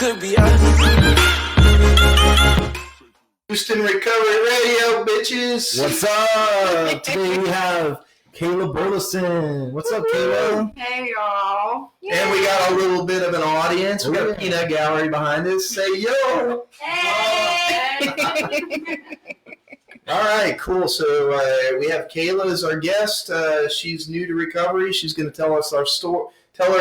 could be us. Houston Recovery Radio, bitches. What's up? Today we have Kayla Burleson. What's up, Kayla? Hey, y'all. And we got a little bit of an audience. We got a peanut gallery behind us. Say yo. Hey. All right, cool. So we have Kayla as our guest. She's new to recovery. She's going to tell us our story. Tell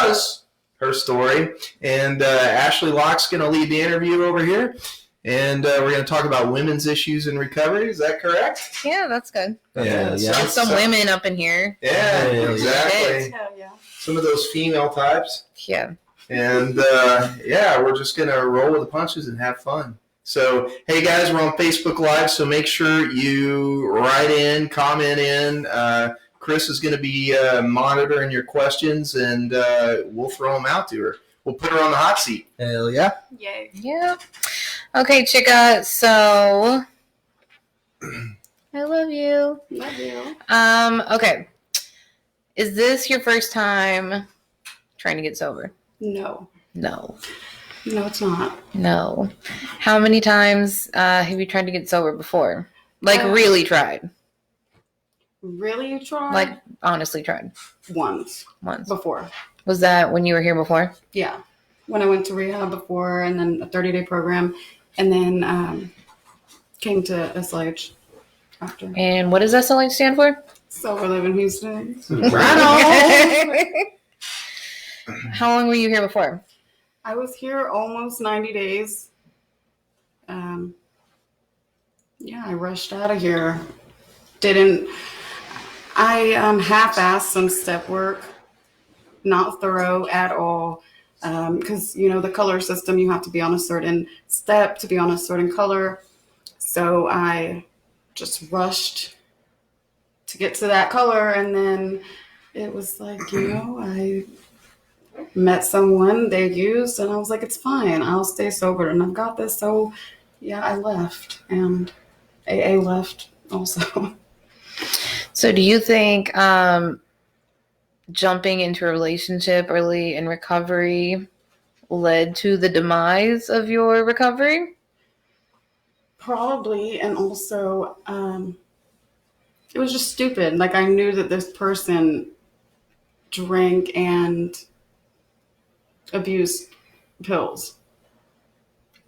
us her story. And Ashli Lock's going to lead the interview over here. And we're going to talk about women's issues in recovery. Is that correct? Yeah, that's good. Yeah. Get some women up in here. Yeah, exactly. Hell yeah. Some of those female types. Yeah. And we're just going to roll with the punches and have fun. So, hey guys, we're on Facebook Live, so make sure you write in, comment in. Chris is going to be monitoring your questions, and we'll throw them out to her. We'll put her on the hot seat. Hell yeah. Yay. Yeah. Okay, Chica, so I love you. Love you. Okay. Is this your first time trying to get sober? No. No. No, it's not. No. How many times have you tried to get sober before? Like, really tried? Really, you tried? Like, honestly tried? Once. Before. Was that when you were here before? Yeah. When I went to rehab before, and then a 30-day program, and then came to SLH after. And what does SLH stand for? Sober Living Houston. Right on. How long were you here before? I was here almost 90 days. I rushed out of here. I half-assed some step work, not thorough at all. Because, the color system, you have to be on a certain step to be on a certain color. So I just rushed to get to that color. And then it was like, I met someone they used, and I was like, it's fine. I'll stay sober, and I've got this. So, yeah, I left, and AA left also. So do you think jumping into a relationship early in recovery led to the demise of your recovery? Probably, and also it was just stupid. Like, I knew that this person drank and abused pills.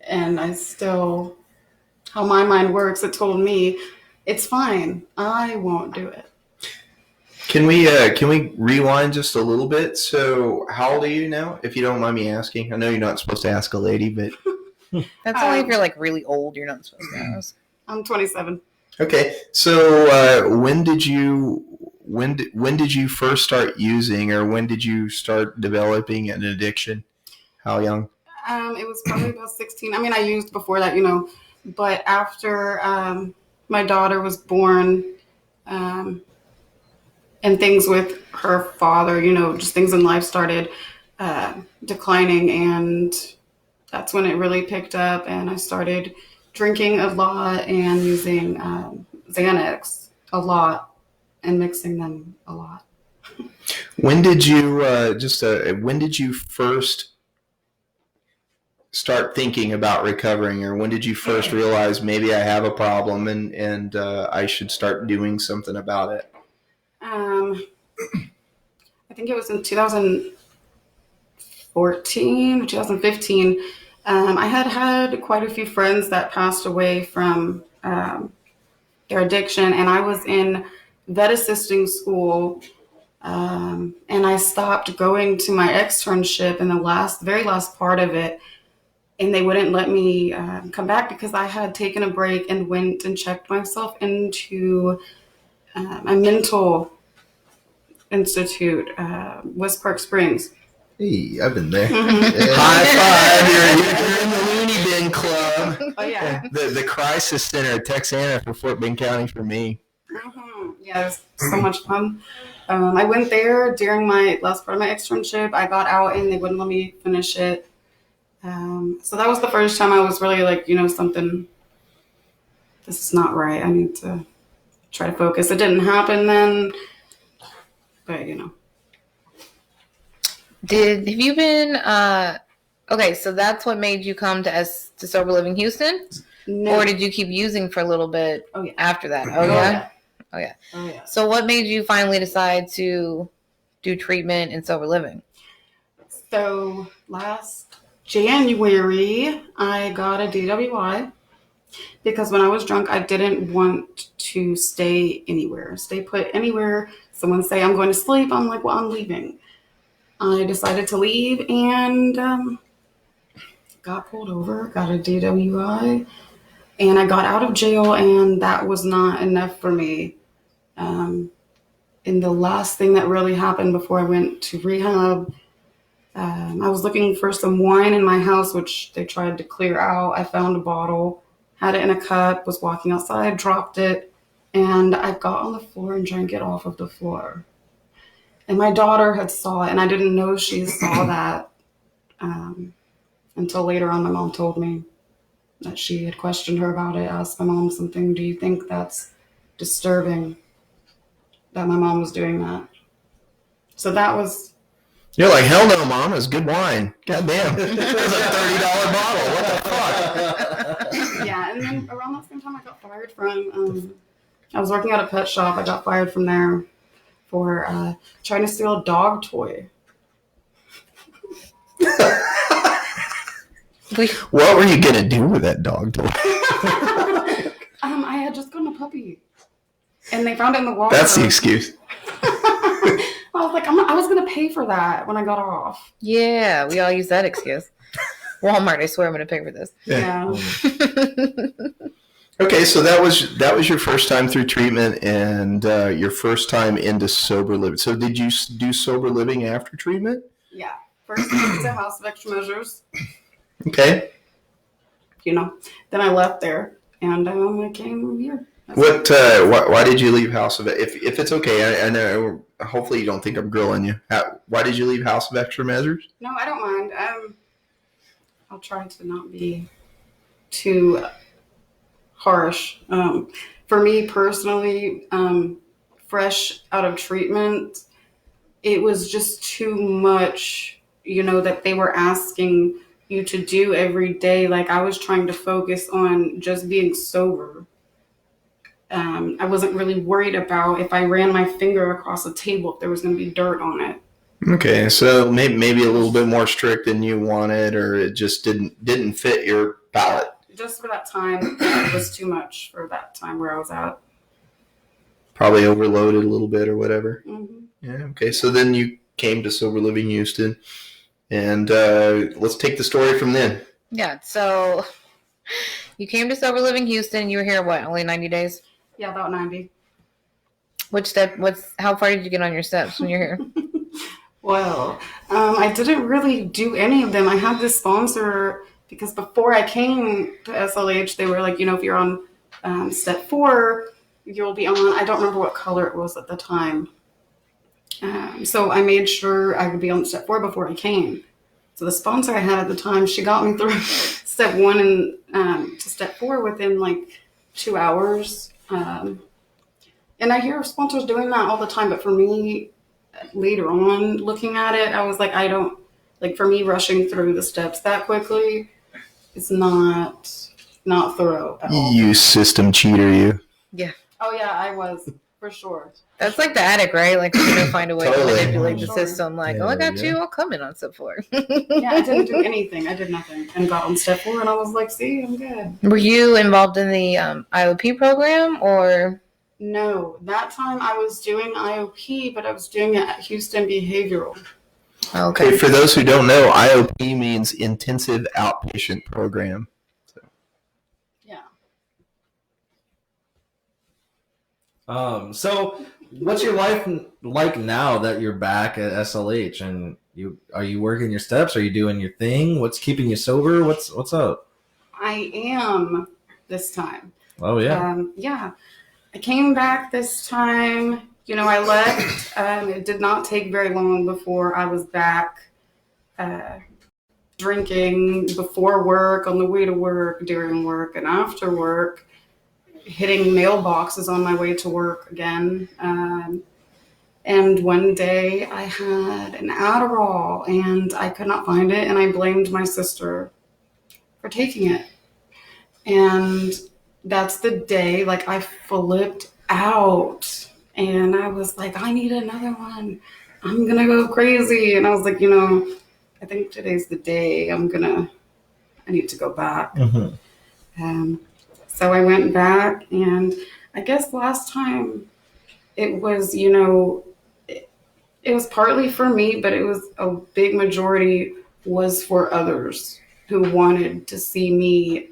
And I still, how my mind works, it told me, it's fine. I won't do it. Can we rewind just a little bit? So how old are you now, if you don't mind me asking? I know you're not supposed to ask a lady, but that's only if you're like really old. You're not supposed to ask. I'm 27. Okay. So when did you first start using, or when did you start developing an addiction? How young? It was probably about 16. I mean, I used before that, but after my daughter was born, and things with her father, just things in life started declining, and that's when it really picked up, and I started drinking a lot and using Xanax a lot and mixing them a lot. When did you first start thinking about recovering, or when did you first realize maybe I have a problem and I should start doing something about it? I think it was in 2014, 2015. I had quite a few friends that passed away from their addiction, and I was in vet assisting school, and I stopped going to my externship in the very last part of it, and they wouldn't let me come back because I had taken a break and went and checked myself into a mental institute, West Park Springs. Hey, I've been there. High five! You're in the Looney Bin Club. Oh yeah, the crisis center at Texana for Fort Bend County for me. Mm-hmm. Yeah, it was so much fun. I went there during my last part of my externship. I got out and they wouldn't let me finish it. So that was the first time I was really like, something. This is not right. I need to try to focus. It didn't happen then, but Have you been Okay, so that's what made you come to Sober Living Houston? No. Or did you keep using for a little bit after that? Oh, yeah. Oh, yeah. Oh, yeah. So what made you finally decide to do treatment in sober living? So last January, I got a DWI because when I was drunk, I didn't want to stay put anywhere. Someone say, I'm going to sleep. I'm like, well, I'm leaving. I decided to leave and got pulled over, got a DWI, and I got out of jail, and that was not enough for me. And the last thing that really happened before I went to rehab, I was looking for some wine in my house, which they tried to clear out. I found a bottle, had it in a cup, was walking outside, dropped it, and I got on the floor and drank it off of the floor. And my daughter had saw it, and I didn't know she saw that until later on. My mom told me that she had questioned her about it, asked my mom something, do you think that's disturbing that my mom was doing that? So that was... You're like, hell no, Mom. It's good wine. God damn. That's a $30 bottle. What the fuck? Yeah, and then around that same time I got fired from... I was working at a pet shop. I got fired from there for trying to steal a dog toy. What were you going to do with that dog toy? I had just gotten a puppy. And they found it in the water. That's the excuse. I was like, I was going to pay for that when I got off. Yeah, we all use that excuse. Walmart, I swear I'm going to pay for this. Yeah. Okay, so that was your first time through treatment and your first time into sober living. So did you do sober living after treatment? Yeah. First, I went to House of Extra Measures. Okay. Then I left there and I came here. Why did you leave House of? If it's okay, I know. Hopefully, you don't think I'm grilling you. Why did you leave House of Extra Measures? No, I don't mind. I'll try to not be too harsh. For me personally, fresh out of treatment, it was just too much. That they were asking you to do every day. Like I was trying to focus on just being sober. I wasn't really worried about if I ran my finger across a table, if there was going to be dirt on it. Okay, so maybe a little bit more strict than you wanted, or it just didn't fit your palate. Just for that time, it was too much for that time where I was at. Probably overloaded a little bit or whatever. Mm-hmm. Yeah. Okay, so then you came to Sober Living Houston, and let's take the story from then. Yeah. So you came to Sober Living Houston. You were here only 90 days? Yeah, about 90. How far did you get on your steps when you're here? Well, I didn't really do any of them. I had this sponsor because before I came to SLH, they were like, if you're on step 4, you'll be on, I don't remember what color it was at the time. So I made sure I would be on step 4 before I came. So the sponsor I had at the time, she got me through step 1 and to step 4 within like 2 hours. And I hear sponsors doing that all the time, but for me, later on, looking at it, I was like, for me, rushing through the steps that quickly, it's not thorough at all. You system cheater, you. Yeah. Oh yeah, I was, for sure. That's like the addict, right? Like you're gonna find a way Totally. to manipulate the Sure. system. Like, I got you. I'll come in on step 4. Yeah, I didn't do anything. I did nothing, and got on step 4, and I was like, "See, I'm good." Were you involved in the IOP program or? No, that time I was doing IOP, but I was doing it at Houston Behavioral. Okay, for those who don't know, IOP means Intensive Outpatient Program. Yeah. So what's your life like now that you're back at SLH? And are you working your steps? Are you doing your thing? What's keeping you sober? What's up? I am this time. Oh yeah. Yeah. I came back this time. I left. It did not take very long before I was back drinking before work, on the way to work, during work, and after work, hitting mailboxes on my way to work again. And one day I had an Adderall and I could not find it, and I blamed my sister for taking it. And that's the day, like, I flipped out and I was like, I need another one. I'm gonna go crazy. And I was like, I think today's the day I need to go back. So I went back, and I guess last time it was, it was partly for me, but it was a big majority was for others who wanted to see me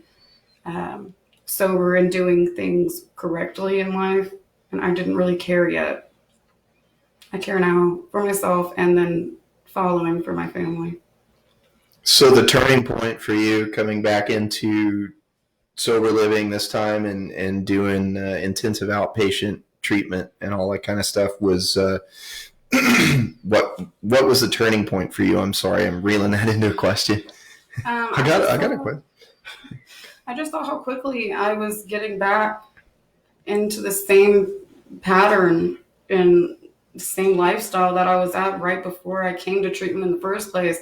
sober and doing things correctly in life. And I didn't really care yet. I care now for myself and then following for my family. So the turning point for you coming back into sober living this time and doing intensive outpatient treatment and all that kind of stuff was what was the turning point for you? I'm sorry, I'm reeling that into a question. I got a question. I just thought how quickly I was getting back into the same pattern and the same lifestyle that I was at right before I came to treatment in the first place.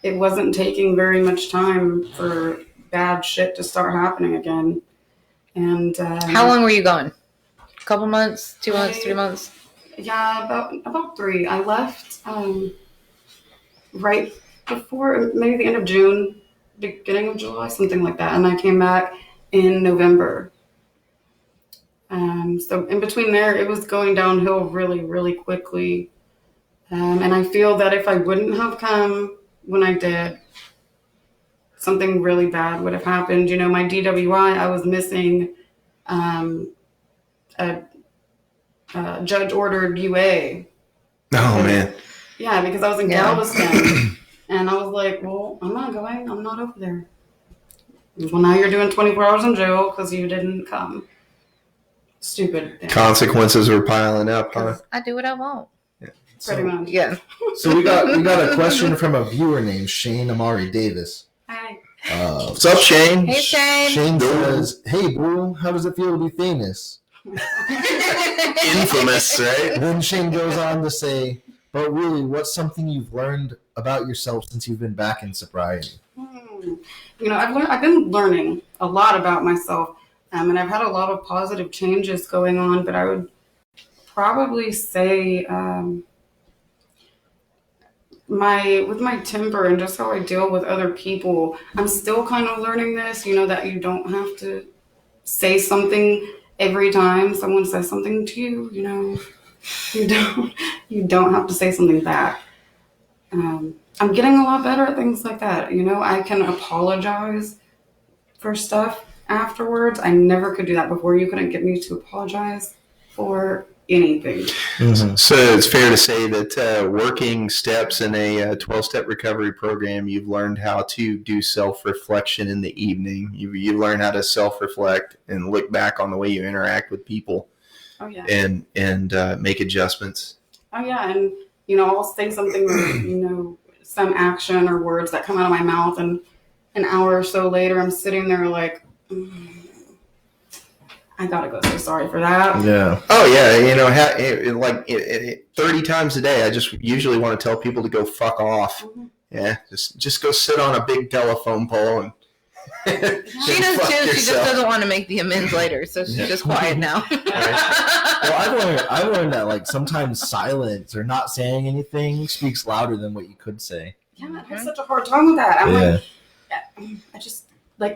It wasn't taking very much time for bad shit to start happening again. And how long were you gone? A couple months, 2 months, 3 months? Yeah, about 3. I left right before maybe the end of June, beginning of July, something like that. And I came back in November. So in between there, it was going downhill really, really quickly. And I feel that if I wouldn't have come when I did, something really bad would have happened. My DWI, I was missing a judge-ordered UA. Oh, man. Yeah, because I was in Galveston. And I was like, well, I'm not going. I'm not over there. Well, now you're doing 24 hours in jail because you didn't come. Stupid thing. Consequences were piling up, huh? I do what I want. Yeah. Pretty much. Yeah. So we got a question from a viewer named Shane Amari Davis. Hi. What's up, Shane? Hey, Shane. Shane says, "Hey, boo, how does it feel to be famous?" Infamous, right? Then Shane goes on to say, "But really, what's something you've learned about yourself since you've been back in sobriety?" I've been learning a lot about myself, and I've had a lot of positive changes going on. But I would probably say with my temper and just how I deal with other people, I'm still kind of learning this. That you don't have to say something every time someone says something to you. You don't have to say something back. I'm getting a lot better at things like that. I can apologize for stuff afterwards. I never could do that before. You couldn't get me to apologize for anything. Mm-hmm. So it's fair to say that working steps in a 12-step recovery program, you've learned how to do self-reflection in the evening. You learn how to self-reflect and look back on the way you interact with people. Oh, yeah. And make adjustments. Oh, yeah. And, I'll say something, some action or words that come out of my mouth, and an hour or so later, I'm sitting there like, I gotta go say sorry for that. Yeah. Oh, yeah. 30 times a day, I just usually want to tell people to go fuck off. Mm-hmm. Yeah. Just go sit on a big telephone pole and She does too. She just doesn't want to make the amends later, so she's just quiet now. Well, I've learned that sometimes silence or not saying anything speaks louder than what you could say. Yeah, I have such a hard time with that. I just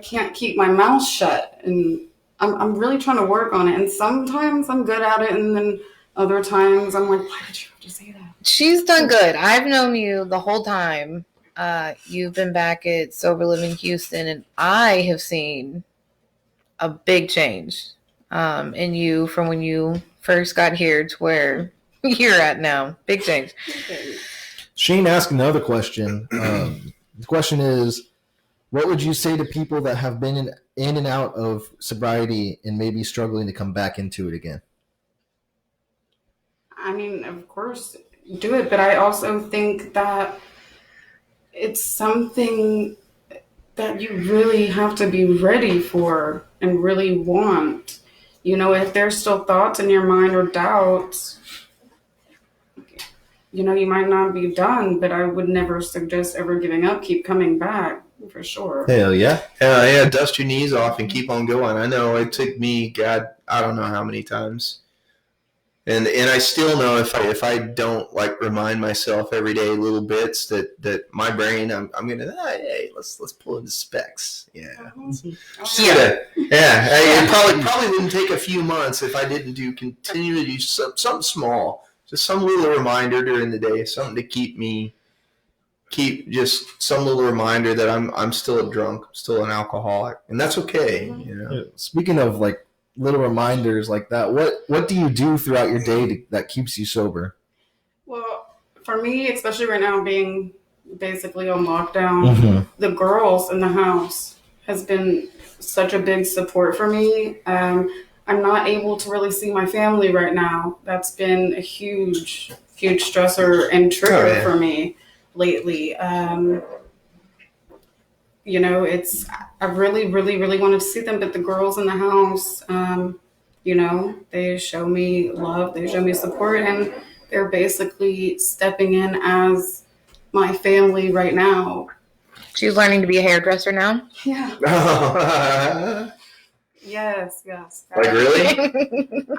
can't keep my mouth shut, and I'm really trying to work on it. And sometimes I'm good at it, and then other times I'm like, why did you have to say that? She's done good. I've known you the whole time. You've been back at Sober Living Houston, and I have seen a big change in you from when you first got here to where you're at now. Big change. Shane asked another question. The question is, what would you say to people that have been in and out of sobriety and maybe struggling to come back into it again? I mean, of course, do it, but I also think that it's something that you really have to be ready for and really want. If there's still thoughts in your mind or doubts, you know, you might not be done, but I would never suggest ever giving up. Keep coming back for sure. Hell yeah. Yeah, dust your knees off and keep on going. I know it took me, God, I don't know how many times. And I still know if I don't like remind myself every day little bits that my brain I'm gonna hey let's pull into specs. Yeah. It probably wouldn't take a few months if I didn't continue to do something small, just some little reminder during the day, something to keep just some little reminder that I'm still a drunk, still an alcoholic, and that's okay. You know. Speaking of like little reminders like that, what do you do throughout your day that keeps you sober? Well, for me, especially right now being basically on lockdown, the girls in the house has been such a big support for me. I'm not able to really see my family right now. That's been a huge stressor and trigger for me lately. You know, I really wanted to see them, but the girls in the house, you know, they show me love, they show me support, and they're basically stepping in as my family right now. She's learning to be a hairdresser now? Yeah. Yes. Like really?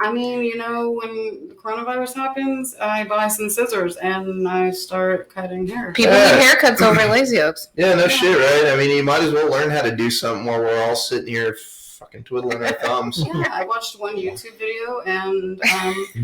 I mean, you know, when the coronavirus happens, I buy some scissors and I start cutting hair. People need haircuts over lazy oaks. Yeah, no shit, right? I mean, you might as well learn how to do something while we're all sitting here fucking twiddling our thumbs. Yeah, I watched one YouTube video and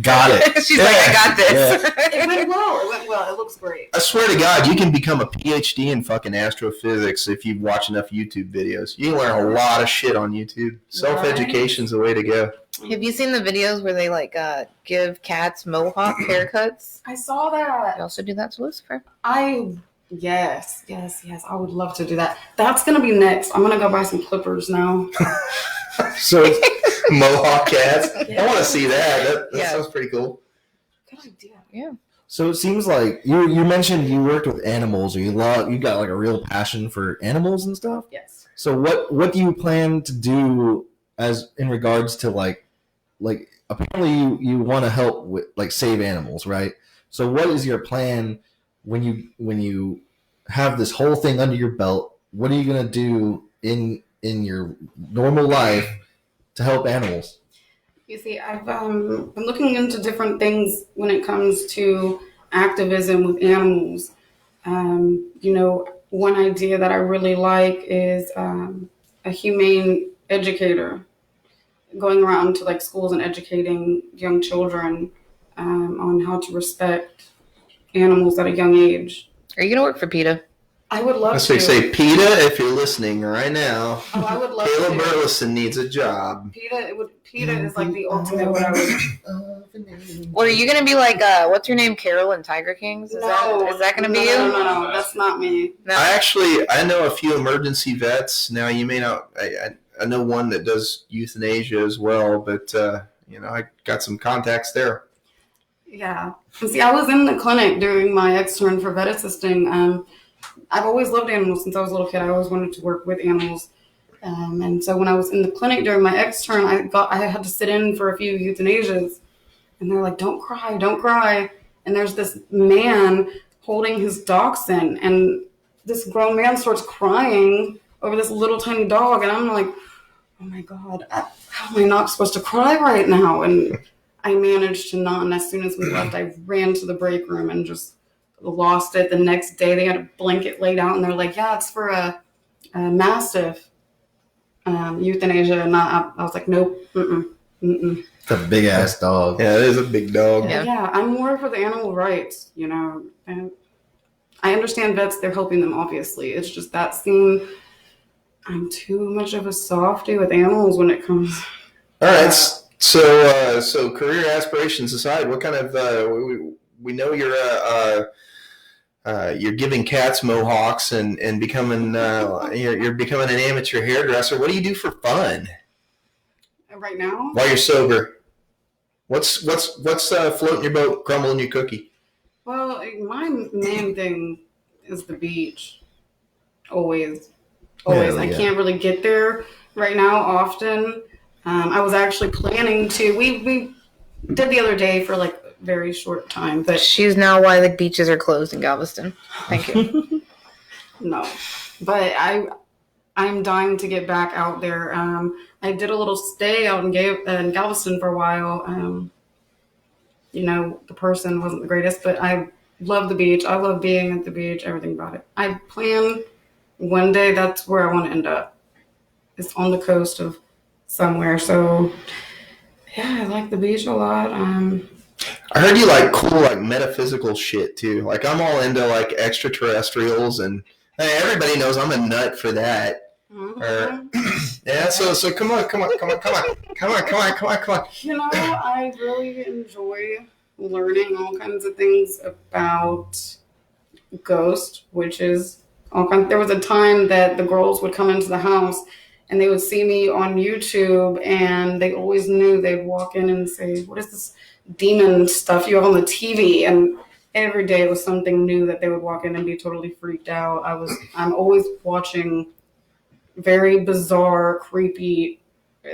got it. She's like, I got this. It went well. It looks great. I swear to God, you can become a PhD in fucking astrophysics if you watch enough YouTube videos. You can learn a lot of shit on YouTube. Self-education's the way to go. Have you seen the videos where they like give cats mohawk haircuts? I saw that. They also do that to Lucifer. Yes. I would love to do that. That's gonna be next. I'm gonna go buy some clippers now. So mohawk cats. I want to see that. That sounds pretty cool. Good idea. Yeah. So it seems like you mentioned you worked with animals, or you got like a real passion for animals and stuff. Yes. So what do you plan to do as in regards to like apparently you want to help with like save animals, right? So what is your plan when you have this whole thing under your belt? What are you gonna do in your normal life to help animals? You see, I've been looking into different things when it comes to activism with animals. You know, one idea that I really like is a humane educator going around to like schools and educating young children on how to respect animals at a young age. Are you gonna work for PETA? I would love to. Say, PETA, if you're listening right now, I would love Kayla to. Burleson needs a job. PETA is like the ultimate what I would. What are you gonna be like? What's your name? Carol in Tiger Kings? Is that gonna be you? No, that's not me. No. I know a few emergency vets. Now you may not. I know one that does euthanasia as well, but you know, I got some contacts there. Yeah. See, I was in the clinic during my extern for vet assisting. I've always loved animals since I was a little kid. I always wanted to work with animals. And so when I was in the clinic during my extern, I had to sit in for a few euthanasias. And they're like, don't cry. And there's this man holding his dachshund. And this grown man starts crying over this little tiny dog. And I'm like, oh my God, how am I not supposed to cry right now? And I managed to not. And as soon as we left, I ran to the break room and just lost it. The next day they had a blanket laid out and they're like, yeah, it's for a mastiff euthanasia. And I was like, nope. It's a big ass dog. Yeah, it is a big dog. Yeah, I'm more for the animal rights, you know. And I understand vets, they're helping them, obviously. It's just that scene, I'm too much of a softie with animals when it comes. All right. So career aspirations aside, what kind of we know you're giving cats mohawks and becoming you're becoming an amateur hairdresser. What do you do for fun right now while you're sober? What's floating your boat, crumbling your cookie? Well, my main thing is the beach. Always. I can't really get there right now often. I was actually planning to. We did the other day for like very short time. But she's now why the beaches are closed in Galveston. Thank you. No, but I'm dying to get back out there. I did a little stay out in Galveston for a while. The person wasn't the greatest, but I love the beach. I love being at the beach, everything about it. I plan one day that's where I want to end up. It's on the coast of somewhere. So, yeah, I like the beach a lot. I heard you like cool, like metaphysical shit too. Like I'm all into like extraterrestrials, and hey, everybody knows I'm a nut for that. Yeah, so come on. I really enjoy learning all kinds of things about ghosts, witches, all kinds. There was a time that the girls would come into the house and they would see me on YouTube, and they always knew they'd walk in and say, "What is this demon stuff you have on the TV?" And every day it was something new that they would walk in and be totally freaked out. I'm always watching very bizarre, creepy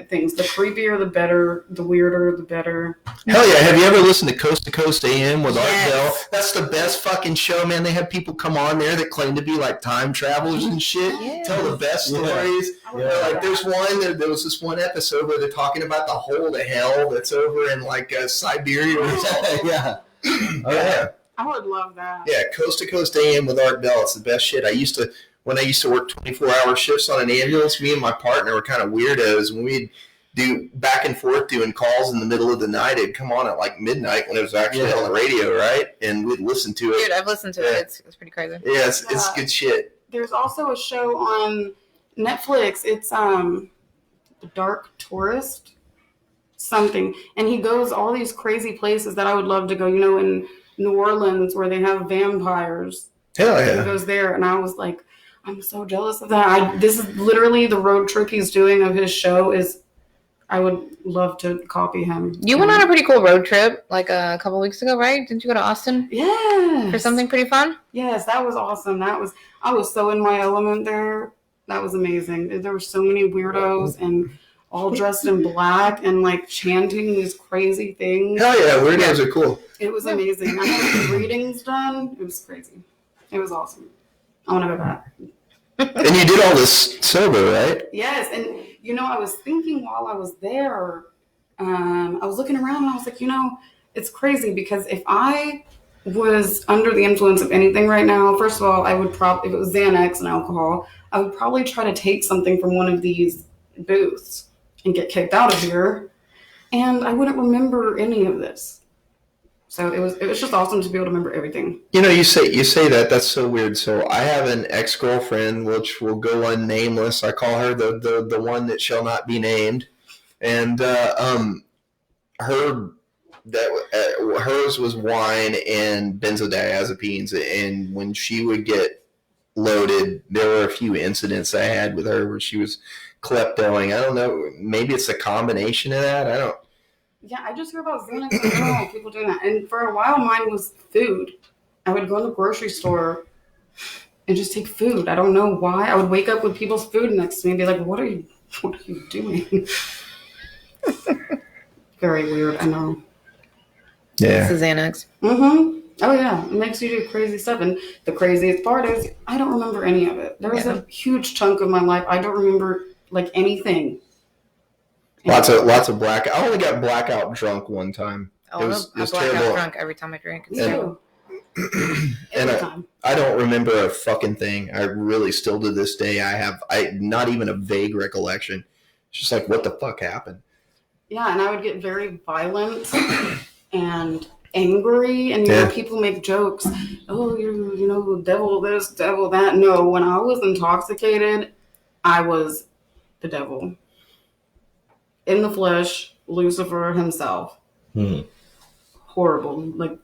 things. The creepier, the better. The weirder, the better. Hell yeah. Have you ever listened to Coast AM with Art Yes. Bell? That's the best fucking show, man. They have people come on there that claim to be like time travelers and shit. Yeah. Tell the best Yeah. stories. Yeah. Like there's there was this one episode where they're talking about the hole to hell that's over in like Siberia or something. Yeah. Oh, yeah. I would love that. Yeah, Coast AM with Art Bell. It's the best shit. When I used to work 24-hour shifts on an ambulance, me and my partner were kind of weirdos. When we'd do back and forth doing calls in the middle of the night, it'd come on at like midnight when it was actually on the radio, right? And we'd listen to it. Dude, I've listened to it. It's pretty crazy. Yeah, it's good shit. There's also a show on Netflix. It's The Dark Tourist something. And he goes all these crazy places that I would love to go. In New Orleans where they have vampires. Hell He yeah. goes there, and I was like, I'm so jealous of that. This is literally the road trip he's doing of his show. I would love to copy him. You went on a pretty cool road trip like a couple weeks ago, right? Didn't you go to Austin Yes. for something pretty fun? Yes, that was awesome. I was so in my element there. That was amazing. There were so many weirdos and all dressed in black and like chanting these crazy things. Hell yeah, weirdos are cool. It was amazing. I had readings done. It was crazy. It was awesome. I want to go back. And you did all this sober, right? Yes, and I was thinking while I was there, I was looking around and I was like, it's crazy because if I was under the influence of anything right now, first of all, I would probably, if it was Xanax and alcohol, I would probably try to take something from one of these booths and get kicked out of here, and I wouldn't remember any of this. So it was just awesome to be able to remember everything. You say that's so weird. So I have an ex-girlfriend, which will go unnameless. I call her the one that shall not be named, and hers was wine and benzodiazepines. And when she would get loaded, there were a few incidents I had with her where she was kleptoing. I don't know. Maybe it's a combination of that. I don't. Yeah, I just hear about Xanax in general, people doing that. And for a while, mine was food. I would go in the grocery store and just take food. I don't know why. I would wake up with people's food next to me and be like, what are you doing? Very weird, I know. Yeah. This is Xanax. Mm-hmm. Oh, yeah. It makes you do crazy stuff. And the craziest part is I don't remember any of it. There was a huge chunk of my life. I don't remember, like, anything. Lots of blackout. I only got blackout drunk one time. Oh, it was I black out drunk every time I drink. Me too. Every time. I don't remember a fucking thing. I really still to this day I not even a vague recollection. It's just like, what the fuck happened? Yeah, and I would get very violent and angry, and people make jokes. Oh, you're devil this, devil that. No, when I was intoxicated, I was the devil. In the flesh, Lucifer himself. Horrible. Like,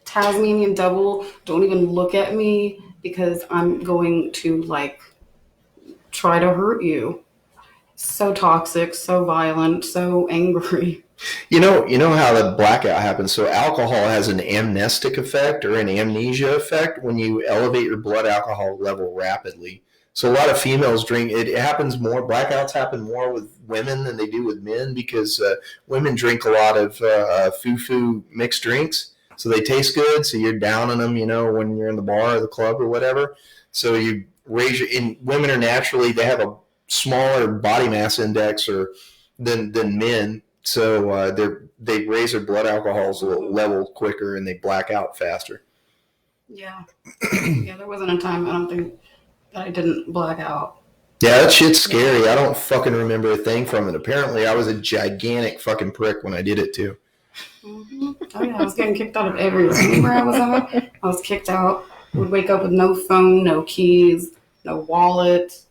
Tasmanian devil, don't even look at me because I'm going to, like, try to hurt you. So toxic, so violent, so angry. You know how the blackout happens. So alcohol has an amnestic effect or an amnesia effect when you elevate your blood alcohol level rapidly. So a lot of females drink. It happens more. Blackouts happen more with women than they do with men because women drink a lot of foo-foo mixed drinks. So they taste good. So you're downing them, when you're in the bar or the club or whatever. So you raise women are naturally, they have a smaller body mass index than men. So they raise their blood alcohols level quicker and they black out faster. Yeah. Yeah, there wasn't a time, I don't think, that I didn't black out. Yeah, that shit's scary. I don't fucking remember a thing from it. Apparently, I was a gigantic fucking prick when I did it, too. Mm-hmm. Oh, yeah, I was getting kicked out of everything where I was at. I was kicked out. Would wake up with no phone, no keys, no wallet.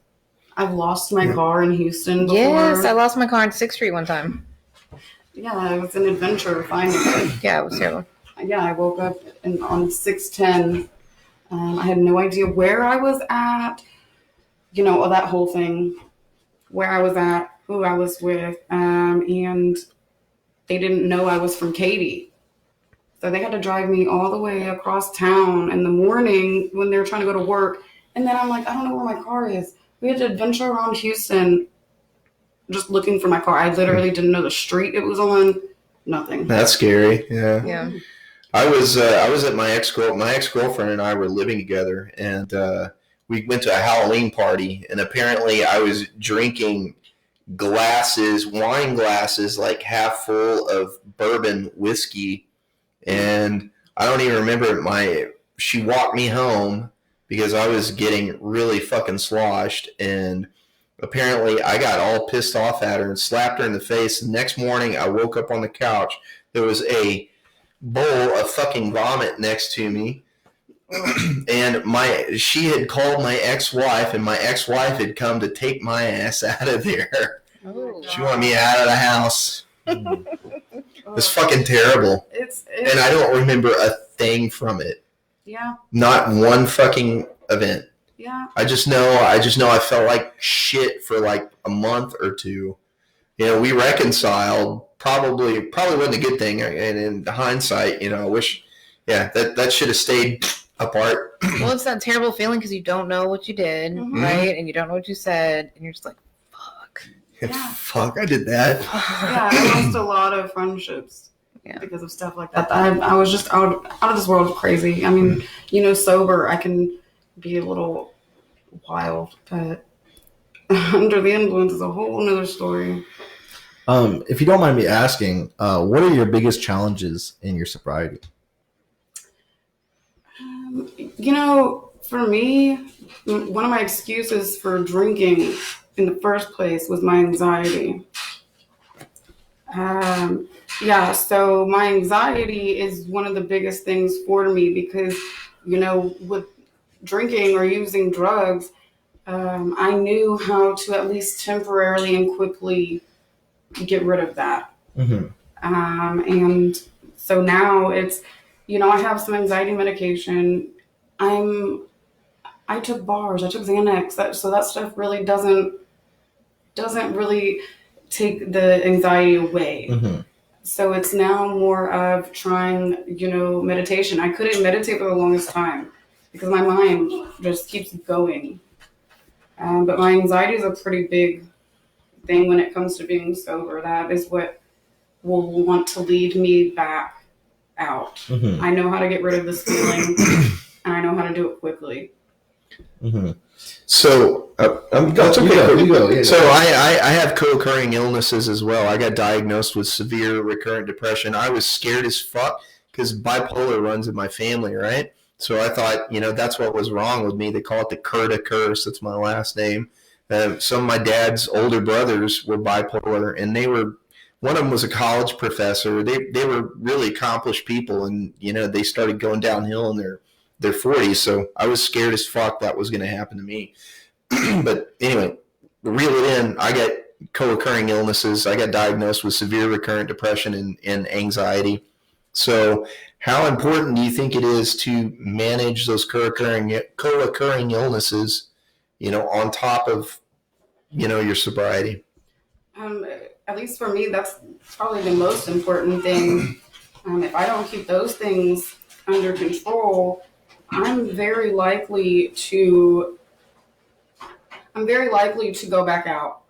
I've lost my car in Houston before. Yes, I lost my car on 6th Street one time. Yeah, it was an adventure finding it. Yeah, it was terrible. Yeah, I woke up on 610. I had no idea where I was at. That whole thing. Where I was at, who I was with. And they didn't know I was from Katy. So they had to drive me all the way across town in the morning when they were trying to go to work. And then I'm like, I don't know where my car is. We had to adventure around Houston just looking for my car. I literally didn't know the street it was on. Nothing. That's scary. Yeah. Yeah. I was at my ex-girlfriend and I were living together, and we went to a Halloween party, and apparently I was drinking wine glasses, like half full of bourbon whiskey, and I don't even remember she walked me home because I was getting really fucking sloshed, and apparently I got all pissed off at her and slapped her in the face. The next morning I woke up on the couch. There was a bowl of fucking vomit next to me. And she had called my ex-wife, and my ex-wife had come to take my ass out of there. Oh, she wanted me out of the house. It's fucking terrible. And I don't remember a thing from it. Yeah. Not one fucking event. Yeah. I just know I felt like shit for like a month or two. We reconciled. Probably wasn't a good thing. And in hindsight, I wish, that should have stayed apart. Well, it's that terrible feeling because you don't know what you did, Mm-hmm. right? And you don't know what you said, and you're just like, fuck. Yeah. Fuck, I did that. Yeah, I lost a lot of friendships because of stuff like that. I was just out of this world crazy. I mean, sober, I can be a little wild, but under the influence is a whole nother story. If you don't mind me asking, what are your biggest challenges in your sobriety? For me, one of my excuses for drinking in the first place was my anxiety. So my anxiety is one of the biggest things for me because, with drinking or using drugs, I knew how to at least temporarily and quickly get rid of that. Mm-hmm. And so now it's, I have some anxiety medication. I took bars, I took Xanax, so that stuff really doesn't really take the anxiety away. Mm-hmm. So it's now more of trying, meditation. I couldn't meditate for the longest time because my mind just keeps going. But my anxiety is a pretty big thing when it comes to being sober. That is what will want to lead me back out. Mm-hmm. I know how to get rid of this feeling, and I know how to do it quickly. Mm-hmm. So that's okay. You go. Yeah, so I have co-occurring illnesses as well. I got diagnosed with severe recurrent depression. I was scared as fuck because bipolar runs in my family, right? So I thought, that's what was wrong with me. They call it the Curta curse. That's my last name. Some of my dad's older brothers were bipolar, and one of them was a college professor. They were really accomplished people, and they started going downhill in their 40s. So I was scared as fuck that was going to happen to me. But anyway, reel it in. I got co-occurring illnesses. I got diagnosed with severe recurrent depression and anxiety. So how important do you think it is to manage those co-occurring illnesses, on top of, your sobriety? At least for me, that's probably the most important thing. If I don't keep those things under control, I'm very likely to I'm very likely to go back out.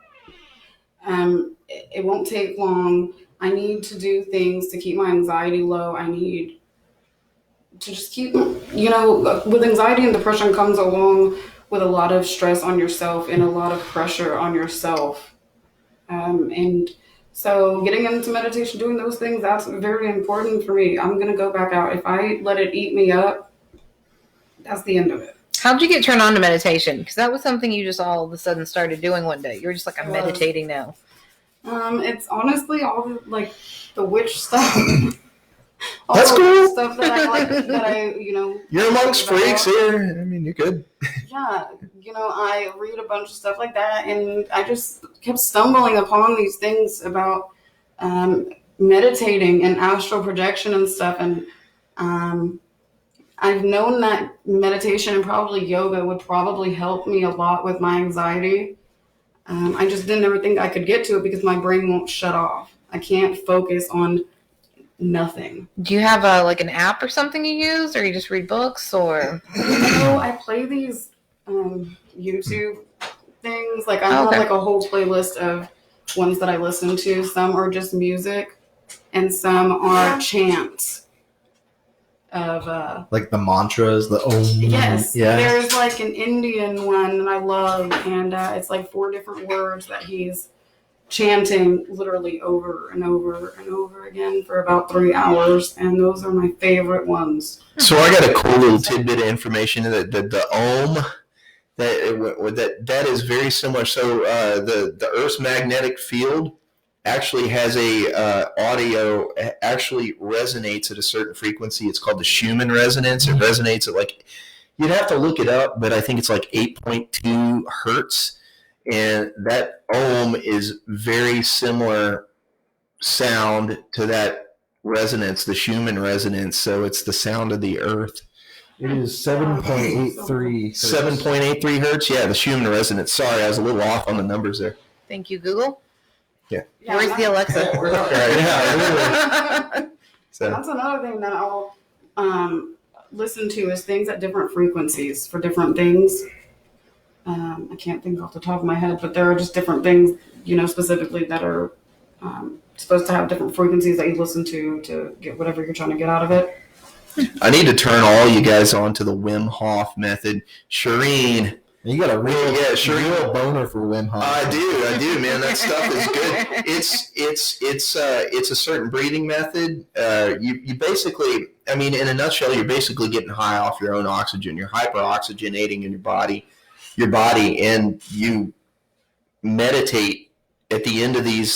It won't take long. I need to do things to keep my anxiety low. I need to just keep, with anxiety and depression comes along with a lot of stress on yourself and a lot of pressure on yourself. And so getting into meditation, doing those things, that's very important for me. I'm going to go back out. If I let it eat me up, that's the end of it. How'd you get turned on to meditation? Because that was something you just all of a sudden started doing one day. You were just like, I'm meditating now. It's honestly all the witch stuff. That's cool. Stuff that I like, You're amongst freaks here. I mean, you're good. Yeah, I read a bunch of stuff like that, and I just kept stumbling upon these things about meditating and astral projection and stuff, and I've known that meditation and probably yoga would probably help me a lot with my anxiety. I just didn't ever think I could get to it because my brain won't shut off. I can't focus on nothing. Do you have an app or something you use, or you just read books, or? I play these YouTube things. I have a whole playlist of ones that I listen to. Some are just music, and some are chants of the mantras, the om. Yes, yeah. There's an Indian one that I love, and it's 4 different words that he's chanting literally over and over and over again for about 3 hours, and those are my favorite ones. So I got a cool little tidbit of information that the om, that is very similar. So the Earth's magnetic field actually has audio actually resonates at a certain frequency. It's called the Schumann Resonance. It resonates at you'd have to look it up, but I think it's 8.2 hertz. And that om is very similar sound to that resonance, the Schumann resonance. So it's the sound of the earth. It is 7.83. 7.83 hertz? Yeah, the Schumann resonance. Sorry, I was a little off on the numbers there. Thank you, Google. Yeah. Where's the Alexa? Yeah, so that's another thing that I'll listen to is things at different frequencies for different things. I can't think off the top of my head, but there are just different things, specifically that are supposed to have different frequencies that you listen to get whatever you're trying to get out of it. I need to turn all you guys on to the Wim Hof Method. Shireen. You got a real boner for Wim Hof. I do, man. That stuff is good. It's a certain breathing method. You basically, in a nutshell, you're basically getting high off your own oxygen. You're hyperoxygenating in your body, and you meditate at the end of these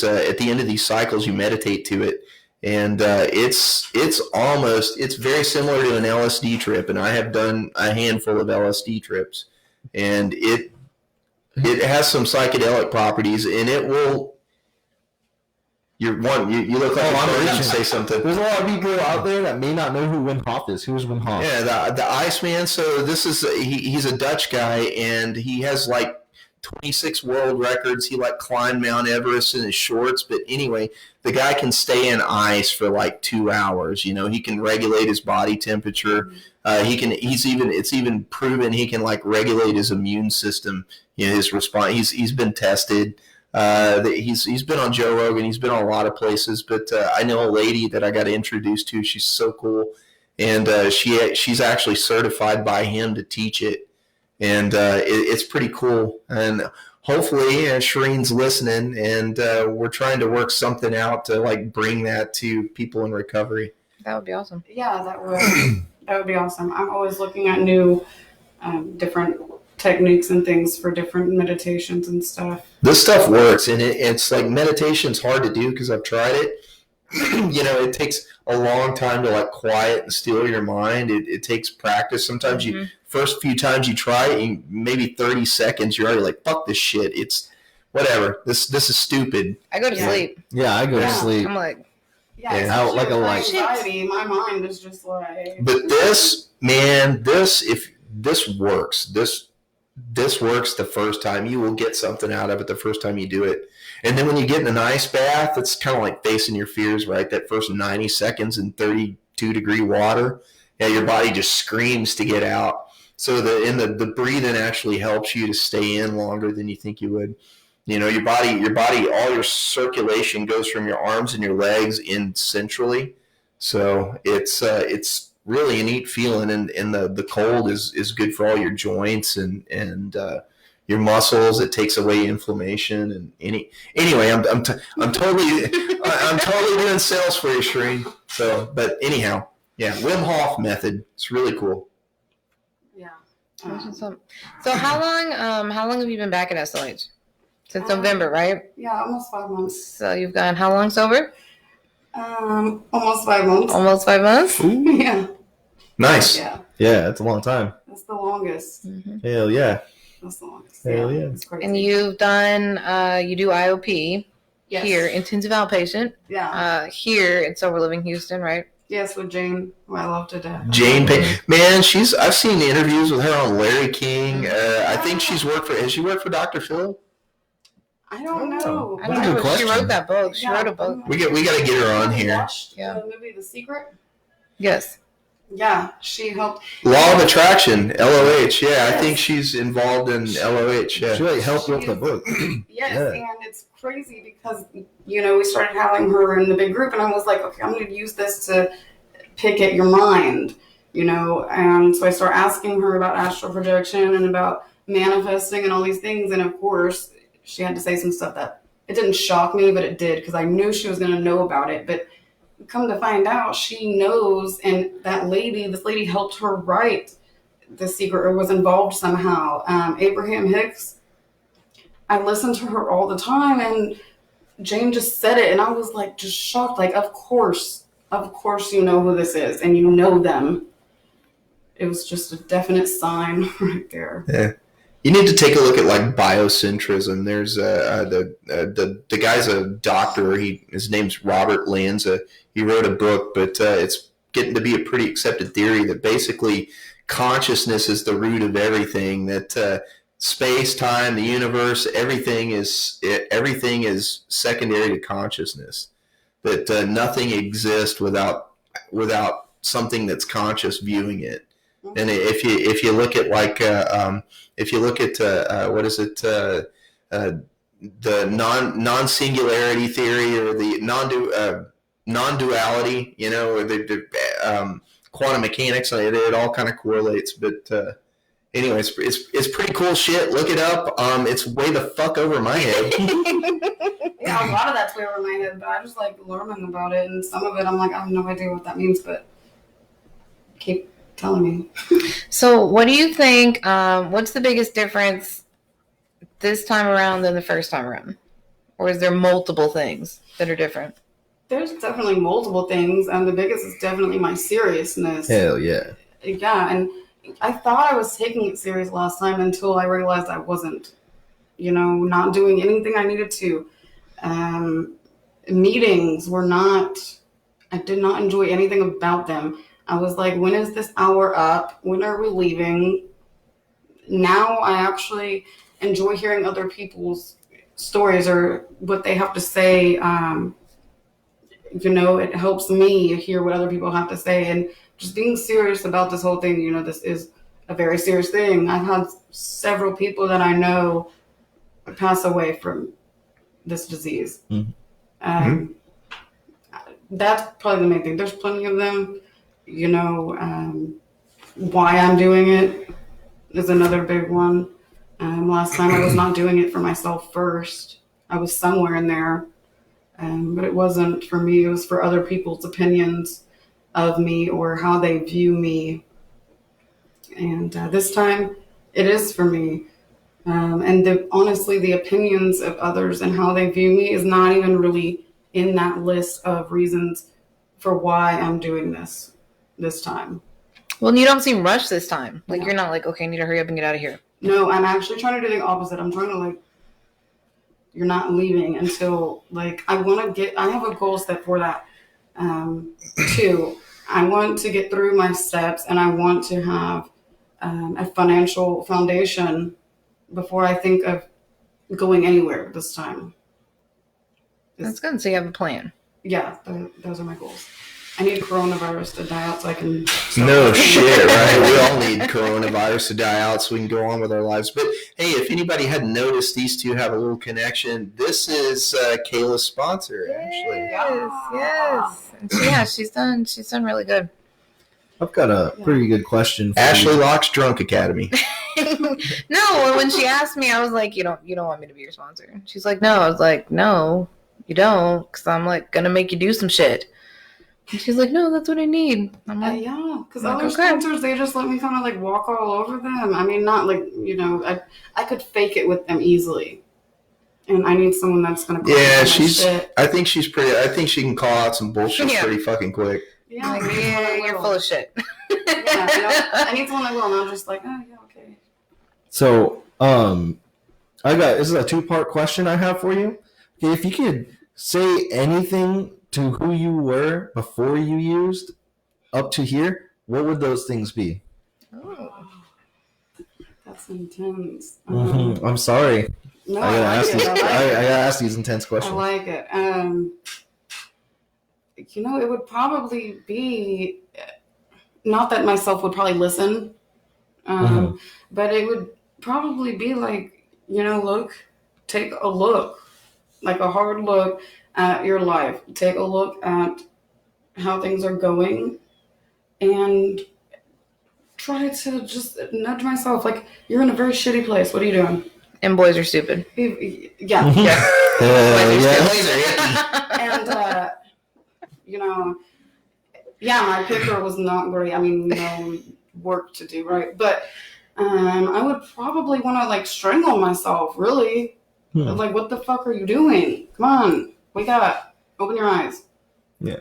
cycles. You meditate to it, and it's very similar to an LSD trip. And I have done a handful of LSD trips. And it has some psychedelic properties, and it will. You look like I'm ready to say something. There's a lot of people out there that may not know who Wim Hof is. Who's Wim Hof? Yeah, the Iceman. So this is he's a Dutch guy, and he has 26 world records. He climbed Mount Everest in his shorts. But anyway, the guy can stay in ice for 2 hours. He can regulate his body temperature. It's even proven he can regulate his immune system. His response. He's been tested. He's been on Joe Rogan. He's been on a lot of places. But I know a lady that I got introduced to. She's so cool, and she's actually certified by him to teach it. And it's pretty cool. And hopefully Shireen's listening, and we're trying to work something out to bring that to people in recovery. That would be awesome. Yeah, that would be awesome. I'm always looking at new different techniques and things for different meditations and stuff. This stuff works, and it's meditation's hard to do because I've tried it. It takes a long time to quiet and still your mind. It takes practice. Sometimes first few times you try it, maybe 30 seconds, you're already fuck this shit. It's whatever. This is stupid. I go to sleep. Yeah, I go to sleep. I'm out like a light. Anxiety, my mind is just But this works. This works the first time. You will get something out of it the first time you do it. And then when you get in an ice bath, it's kind of like facing your fears, right? That first 90 seconds in 32-degree water. Yeah, your body just screams to get out. So the breathing actually helps you to stay in longer than you think you would. Your body, all your circulation goes from your arms and your legs in centrally. So it's really a neat feeling, and the cold is good for all your joints and your muscles. It takes away inflammation and anyway. I'm totally doing sales for you, Shereen. So, but anyhow, yeah, Wim Hof Method. It's really cool. Yeah. So how long have you been back at SLH? Since November, right? Yeah, almost 5 months. So you've gone how long sober? Almost 5 months. Almost 5 months? Yeah. Nice. Yeah. Yeah, that's a long time. That's the longest. Mm-hmm. Hell yeah. That's the longest. Hell yeah. It's crazy. And you've done, you do IOP here, intensive outpatient. Yeah. Here in Sober Living Houston, right? Yes, with Jane, who I love to death. Jane Payne, man, I've seen interviews with her on Larry King. I think has she worked for Dr. Phil? I don't know. I don't know. She wrote that book. She wrote a book. We got to get her on here. Watched the movie The Secret? Yes. Yeah, she helped. Law of Attraction, LOH. Yeah, I think she's involved in LOH. Yeah. She really helped with the book. Yes, Yeah. and it's crazy because, we started having her in the big group, and I was like, okay, I'm going to use this to pick at your mind, and so I start asking her about astral projection and about manifesting and all these things, and of course, she had to say some stuff that it didn't shock me, but it did, because I knew she was going to know about it. But come to find out, she knows, and this lady helped her write The Secret, or was involved somehow. Abraham Hicks, I listened to her all the time, and Jane just said it, and I was like, just shocked, like, of course you know who this is, and you know them. It was just a definite sign right there. Yeah. You need to take a look at like biocentrism. There's the guy's a doctor. His name's Robert Lanza. He wrote a book, but it's getting to be a pretty accepted theory that basically consciousness is the root of everything. That space, time, the universe, everything is secondary to consciousness. That nothing exists without something that's conscious viewing it. And if you look at what is it, the non-singularity theory, or the non-duality, or the quantum mechanics, it all kind of correlates. But anyway, it's pretty cool shit. Look it up. It's way the fuck over my head. Yeah, a lot of that's way over my head, but I just like learning about it, and some of it I'm like, I have no idea what that means, but keep telling me. So what do you think, what's the biggest difference this time around than the first time around? Or is there multiple things that are different? There's definitely multiple things, and the biggest is definitely my seriousness. Hell yeah. Yeah, and I thought I was taking it serious last time until I realized I wasn't, not doing anything I needed to. Meetings were I did not enjoy anything about them. I was like, when is this hour up? When are we leaving? Now I actually enjoy hearing other people's stories or what they have to say. It helps me hear what other people have to say, and just being serious about this whole thing. This is a very serious thing. I've had several people that I know pass away from this disease. Mm-hmm. That's probably the main thing. There's plenty of them. Why I'm doing it is another big one. Last time I was not doing it for myself first. I was somewhere in there, but it wasn't for me. It was for other people's opinions of me or how they view me. And this time it is for me. And honestly, the opinions of others and how they view me is not even really in that list of reasons for why I'm doing this time. Well, you don't seem rushed this time. Like, No. You're not like, okay, I need to hurry up and get out of here. No, I'm actually trying to do the opposite. I'm trying to you're not leaving until I have a goal set for that. Too. I want to get through my steps, and I want to have a financial foundation before I think of going anywhere this time. That's good. So you have a plan. Yeah, those are my goals. I need coronavirus to die out so I can. No shit, right? We all need coronavirus to die out so we can go on with our lives. But hey, if anybody hadn't noticed, these two have a little connection. This is Kayla's sponsor, Ashley. Yes. And she's done really good. I've got a pretty good question for Ashli you. Lock's Drunk Academy. No, when she asked me, I was like, you don't want me to be your sponsor. She's like, no. I was like, no, you don't, because I'm like gonna make you do some shit. And she's like, no, that's what I need. I'm like, yeah, because like, other okay. sponsors, they just let me kind of like walk all over them. I mean, not like, I could fake it with them easily. And I need someone that's going to call Yeah, my shit. I think she can call out some bullshit Yeah. pretty fucking quick. Yeah, like, you're full of shit. I need someone that will, and I'm just like, oh, yeah, okay. So, this is a 2-part question I have for you. Okay, if you could say anything to who you were before you used up to here, what would those things be? Oh. That's intense. I'm sorry. No, I gotta ask these intense I questions. like it. It would probably be, not that myself would probably listen, but it would probably be like, take a look, like a hard look at your life. Take a look at how things are going and try to just nudge myself. Like, you're in a very shitty place. What are you doing? And boys are stupid. Yeah. Yeah. And, my picker was not great. I mean, work to do, right? But I would probably want to, like, strangle myself, really. Like, what the fuck are you doing? Come on. Wake up. Open your eyes. Yeah.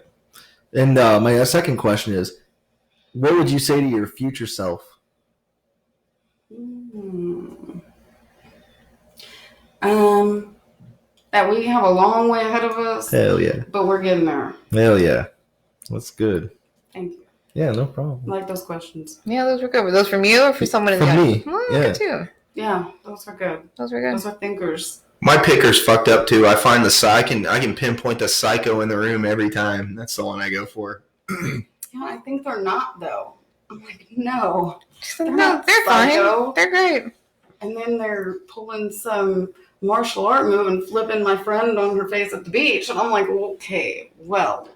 And my second question is, what would you say to your future self? That we have a long way ahead of us. Hell yeah. But we're getting there. Hell yeah. That's good. Thank you. Yeah, no problem. I like those questions. Yeah, those were good. Were those from you or for someone in the From audience? me. Oh, Yeah. good too. Yeah, those are good. Those were good. Those are thinkers. My picker's fucked up too. I find I can pinpoint the psycho in the room every time. That's the one I go for. Yeah, I think they're not, though. I'm like, no. No, they're psycho. fine. They're great. And then they're pulling some martial art move and flipping my friend on her face at the beach. And I'm like, okay, well,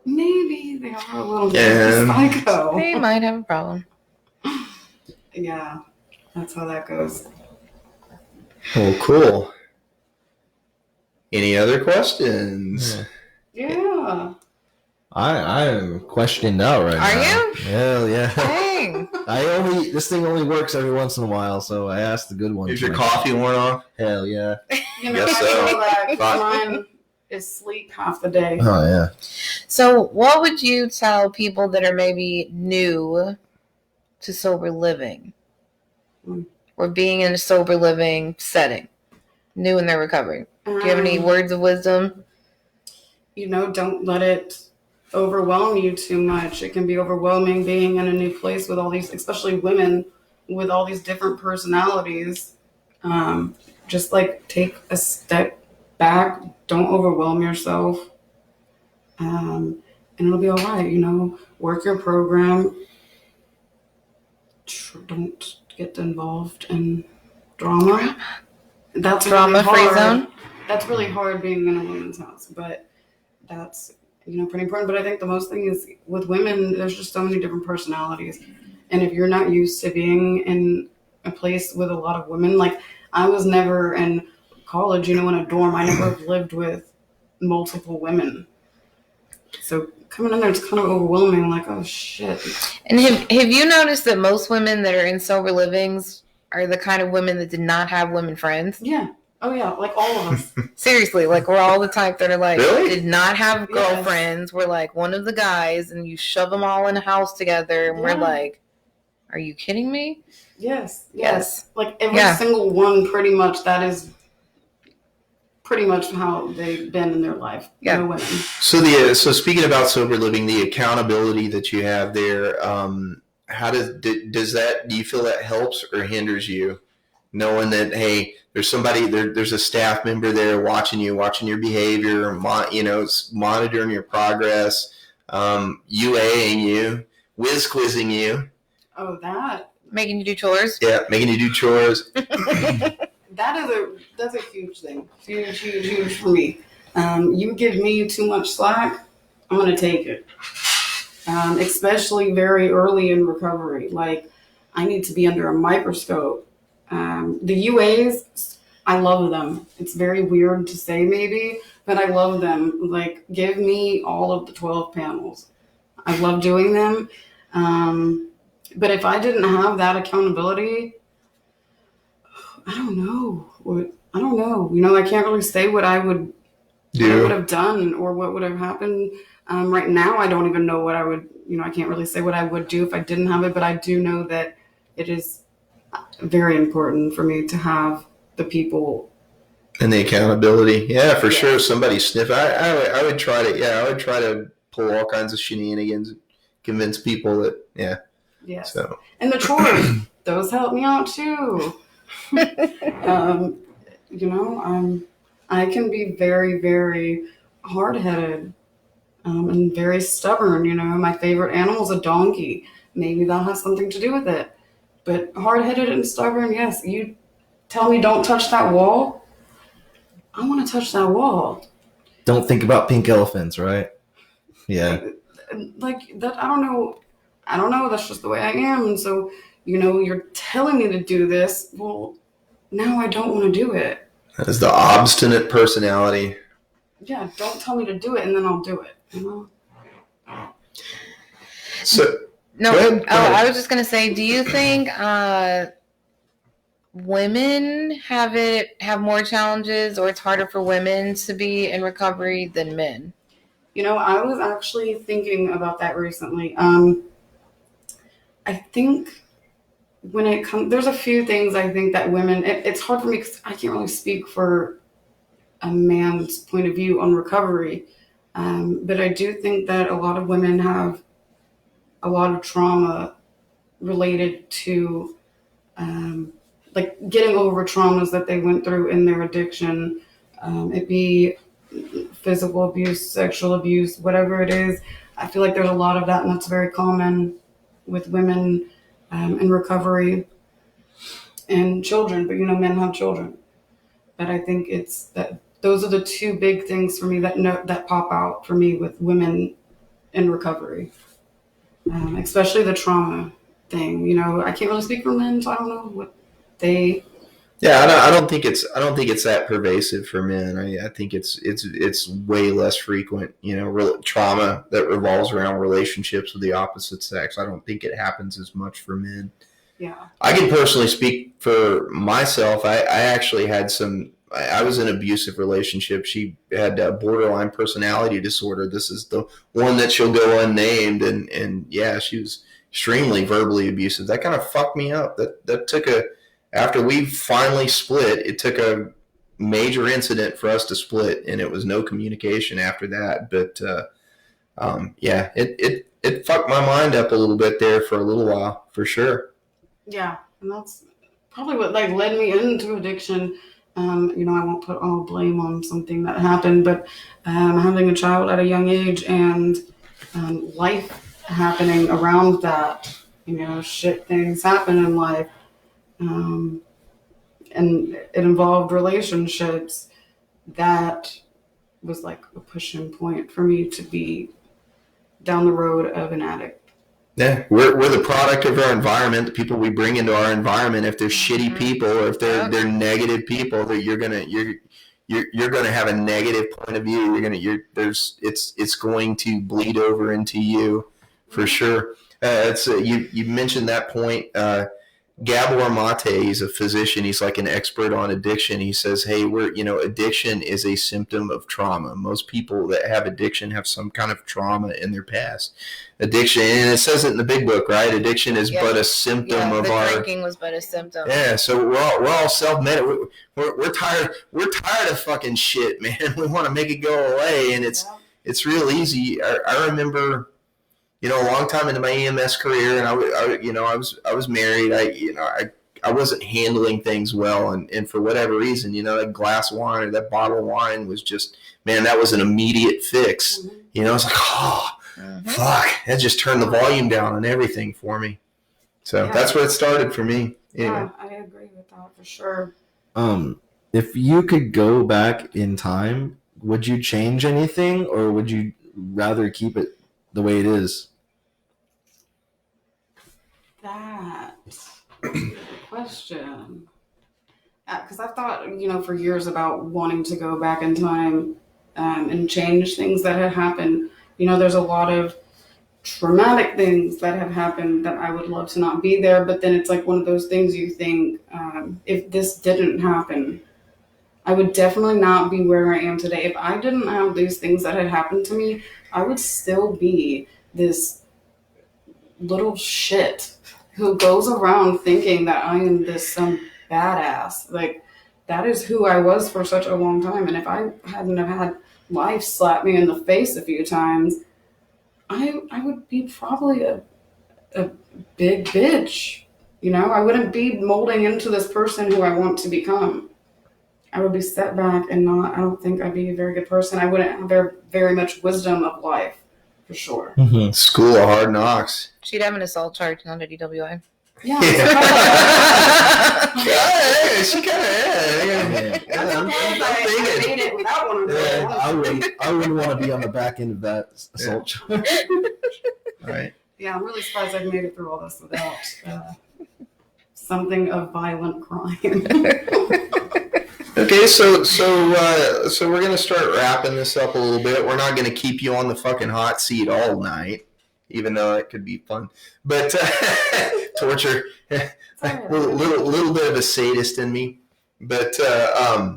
maybe they are a little bit psycho. They might have a problem. Yeah, that's how that goes. Oh, cool. Any other questions? Yeah. I am questioned out right now. Are you? Hell yeah. Dang. This thing only works every once in a while, so I asked the good one. Is your coffee worn off? Hell yeah. Guess I so. feel that mine is sleep half the day. Oh yeah. So, what would you tell people that are maybe new to sober living or being in a sober living setting, new in their recovery? Do you have any words of wisdom? Don't let it overwhelm you too much. It can be overwhelming being in a new place with all these, especially women, with all these different personalities. Just like take a step back. Don't overwhelm yourself. And it'll be all right. Work your program. Don't get involved in drama. That's Drama-free zone? That's really hard being in a woman's house, but that's pretty important. But I think the most thing is with women, there's just so many different personalities. And if you're not used to being in a place with a lot of women, like I was never in college, in a dorm, I never lived with multiple women. So coming in there, it's kind of overwhelming, like, oh shit. And have you noticed that most women that are in sober livings are the kind of women that did not have women friends? Yeah. Oh yeah, like all of us. Seriously, like we're all the type that are like, Really? did not have girlfriends. We're like one of the guys, and you shove them all in a house together, and we're like, are you kidding me? Yes. Like every single one, pretty much, that is pretty much how they've been in their life. Yeah. No women. So speaking about sober living, the accountability that you have there, how do you feel that helps or hinders you knowing that, hey, there's somebody there, there's a staff member there watching your behavior, monitoring your progress, UAing you, whiz quizzing you. Oh, that. Making you do chores. Yeah, making you do chores. That's a huge thing. Huge for me. You give me too much slack, I'm gonna take it. Especially very early in recovery. Like, I need to be under a microscope. The UAs, I love them. It's very weird to say maybe, but I love them. Like, give me all of the 12 panels. I love doing them. But if I didn't have that accountability, I don't know. I can't really say what I would have done or what would have happened. Right now, I don't even know what I would, I can't really say what I would do if I didn't have it, but I do know that it is very important for me to have the people. And the accountability. Yeah, for sure. Somebody sniff. I would try to pull all kinds of shenanigans, convince people that, yeah. Yes. So. And the chores, those help me out too. I can be very, very hard-headed and very stubborn. My favorite animal is a donkey. Maybe that has something to do with it. But hard-headed and stubborn, yes. You tell me don't touch that wall, I want to touch that wall. Don't think about pink elephants, right? Yeah. Like that, I don't know. That's just the way I am. And so, you're telling me to do this. Well, now I don't want to do it. That is the obstinate personality. Yeah, don't tell me to do it, and then I'll do it. So no. Go ahead. I was just gonna say, do you think women have more challenges, or it's harder for women to be in recovery than men? I was actually thinking about that recently. I think when it comes, there's a few things I think that women, it's hard for me because I can't really speak for a man's point of view on recovery. But I do think that a lot of women have a lot of trauma related to like getting over traumas that they went through in their addiction. It be physical abuse, sexual abuse, whatever it is. I feel like there's a lot of that, and that's very common with women in recovery and children. But men have children. But I think it's that those are the two big things for me that pop out for me with women in recovery, especially the trauma thing. I can't really speak for men, so I don't know what they. Yeah, I don't think it's that pervasive for men. I think it's way less frequent. Trauma that revolves around relationships with the opposite sex. I don't think it happens as much for men. Yeah, I can personally speak for myself. I actually had I was in an abusive relationship. She had a borderline personality disorder. This is the one that she'll go unnamed, and yeah, she was extremely verbally abusive. That kind of fucked me up. That took after we finally split, it took a major incident for us to split, and it was no communication after that. But yeah, it fucked my mind up a little bit there for a little while, for sure. Yeah, and that's probably what led me into addiction. I won't put all blame on something that happened, but having a child at a young age and life happening around that, shit things happen in life. And it involved relationships. That was like a pushing point for me to be down the road of an addict. Yeah, we're the product of our environment. The people we bring into our environment. If they're shitty people, or if they're negative people, that you're gonna have a negative point of view. It's going to bleed over into you, for sure. You mentioned that point. Gabor Mate, he's a physician. He's like an expert on addiction. He says, hey, addiction is a symptom of trauma. Most people that have addiction have some kind of trauma in their past. Addiction, and it says it in the big book, right? Addiction is but a symptom of our drinking was but a symptom. Yeah, so we're all self-medicated. We're tired of fucking shit, man. We want to make it go away, and it's real easy. I remember, a long time into my EMS career, and I was married. I I wasn't handling things well, and for whatever reason, that glass of wine or that bottle of wine was just, man, that was an immediate fix. Mm-hmm. It's like, oh, fuck, that just turned the volume down on everything for me. So that's where it started for me. Anyway. Yeah, I agree with that for sure. If you could go back in time, would you change anything, or would you rather keep it the way it is? That's a good question. Because I've thought, for years about wanting to go back in time and change things that had happened. There's a lot of traumatic things that have happened that I would love to not be there. But then it's like one of those things you think, if this didn't happen, I would definitely not be where I am today. If I didn't have these things that had happened to me, I would still be this little shit who goes around thinking that I am some badass. Like, that is who I was for such a long time. And if I hadn't have had life slap me in the face a few times, I would be probably a big bitch. I wouldn't be molding into this person who I want to become. I would be set back and I don't think I'd be a very good person. I wouldn't have very much wisdom of life, for sure. Mm-hmm. School of hard knocks. She'd have an assault charge, not a DWI. Yeah. She kind of I made it without one of those. I wouldn't want to be on the back end of that assault charge. Right. Yeah, I'm really surprised I've made it through all this without something of violent crime. Okay, so we're gonna start wrapping this up a little bit. We're not gonna keep you on the fucking hot seat all night, even though it could be fun. But torture, little bit of a sadist in me. But do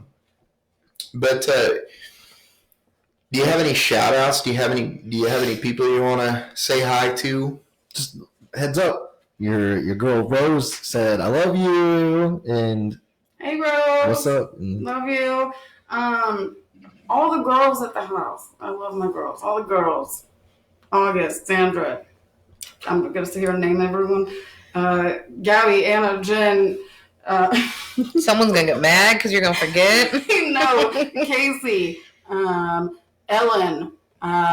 you have any shout outs? Do you have any people you want to say hi to? Just heads up, your girl Rose said I love you, and Hey, Rose. what's up? Love you. All the girls at the house. I love my girls. All the girls. August, Sandra. I'm going to sit here and name everyone. Gabby, Anna, Jen. Someone's going to get mad because you're going to forget. No, Casey. Ellen.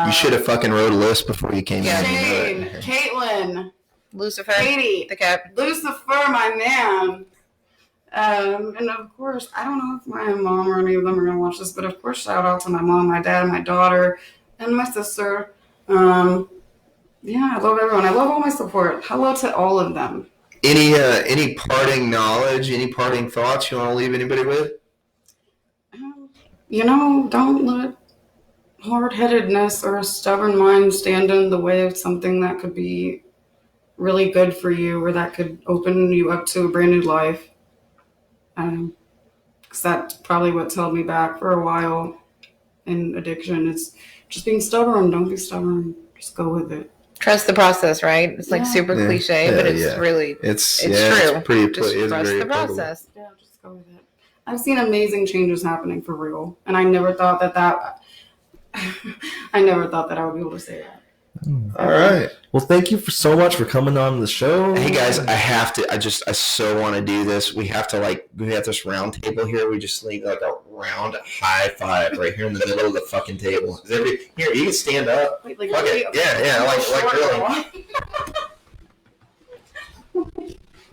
You should have fucking wrote a list before you came in. Shane. Caitlin. Lucifer. Katie. The cat. Lucifer, my man. And of course, I don't know if my mom or any of them are going to watch this, but of course, shout out to my mom, my dad, my daughter, and my sister. I love everyone. I love all my support. Hello to all of them. Any parting knowledge, any parting thoughts you want to leave anybody with? Don't let hard-headedness or a stubborn mind stand in the way of something that could be really good for you or that could open you up to a brand new life. Because that's probably what's held me back for a while in addiction. It's just being stubborn. Don't be stubborn. Just go with it. Trust the process, right? It's like super cliche, but it's really it's true. It's pretty. Just it's trust very the process. Yeah, just go with it. I've seen amazing changes happening for real, and I never thought that I never thought that I would be able to say that. All right. Well, thank you so much for coming on the show. Hey guys, I so want to do this. We have this round table here. We just need like a round high five right here in the middle of the fucking table. Here, you can stand up. Wait, like, Fuck it. Yeah,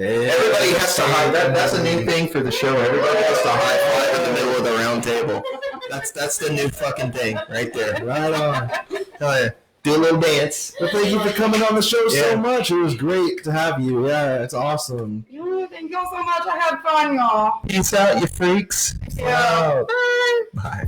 really. Everybody has to high. That's a new thing for the show. Everybody has to high five in the middle of the round table. That's the new fucking thing right there. Right on. Oh yeah. Do a little dance. Well, thank you for coming on the show so much. It was great to have you. Yeah, it's awesome. Yeah, thank y'all so much. I had fun, y'all. Peace out, you freaks. Yeah. Bye.